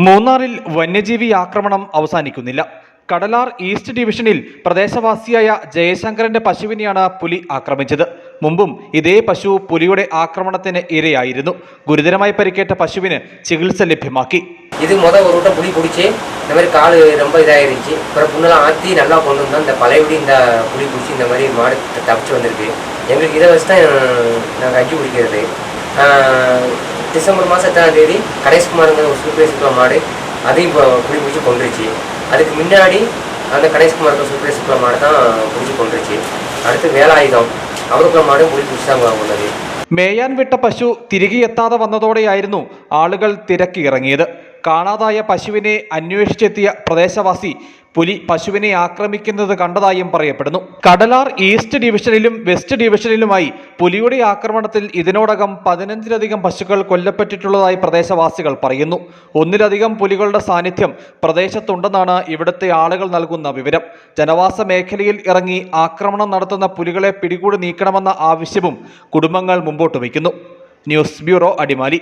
മൂന്നാറിൽ വന്യജീവി ആക്രമണം അവസാനിക്കുന്നില്ല. കടലാർ ഈസ്റ്റ് ഡിവിഷനിൽ പ്രദേശവാസിയായ ജയശങ്കരന്റെ പശുവിനെയാണ് പുലി ആക്രമിച്ചത്. മുമ്പും ഇതേ പശു പുലിയുടെ ആക്രമണത്തിന് ഇരയായിരുന്നു. ഗുരുതരമായി പരിക്കേറ്റ പശുവിന് ചികിത്സ ലഭ്യമാക്കി. இது ஒரு விட்ட புளி பிடிச்சி இந்த மாதிரி கால் ரொம்ப இதாகிருச்சு. அப்புறம் புண்ணெல்லாம் ஆற்றி நல்லா கொண்டு வந்தோம். இந்த பழையபடி இந்த புளி பிடிச்சி இந்த மாதிரி மாடு தப்பிச்சு வந்திருக்கு. எங்களுக்கு இதை வச்சு தான் நாங்கள் அஞ்சு பிடிக்கிறது. டிசம்பர் மாதம் 8ஆம் தேதி கணேஷ்குமாருங்கிற ஒரு சூப்பரேசுக்குள்ள மாடு அதையும் இப்போ புளி பிடிச்சி கொண்டுருச்சு. அதுக்கு முன்னாடி அந்த கணேஷ்குமாருக்கு சூப்பரேசுக்குள்ள மாடு தான் பிடிச்சி கொண்டுருச்சு. அடுத்து வேலாயுதம் அவருக்குள்ள மாடும் புளி பிடிச்சி தான் கொண்டது. മേയാൻ വിട്ട പശു തിരികെ എത്താതെ വന്നതോടെയായിരുന്നു ആളുകൾ തിരക്കിറങ്ങിയത്. കാണാതായ പശുവിനെ അന്വേഷിച്ചെത്തിയ പ്രദേശവാസി പുലി പശുവിനെ ആക്രമിക്കുന്നത് കണ്ടതായും പറയപ്പെടുന്നു. കടലാർ ഈസ്റ്റ് ഡിവിഷനിലും വെസ്റ്റ് ഡിവിഷനിലുമായി പുലിയുടെ ആക്രമണത്തിൽ ഇതിനോടകം 15ലധികം പശുക്കൾ കൊല്ലപ്പെട്ടിട്ടുള്ളതായി പ്രദേശവാസികൾ പറയുന്നു. ഒന്നിലധികം പുലികളുടെ സാന്നിധ്യം പ്രദേശത്തുണ്ടെന്നാണ് ഇവിടുത്തെ ആളുകൾ നൽകുന്ന വിവരം. ജനവാസ മേഖലയിൽ ഇറങ്ങി ആക്രമണം നടത്തുന്ന പുലികളെ പിടികൂടി നീക്കണമെന്ന ആവശ്യവും കുടുംബങ്ങൾ മുമ്പോട്ട് വയ്ക്കുന്നു. News bureau, Adimali.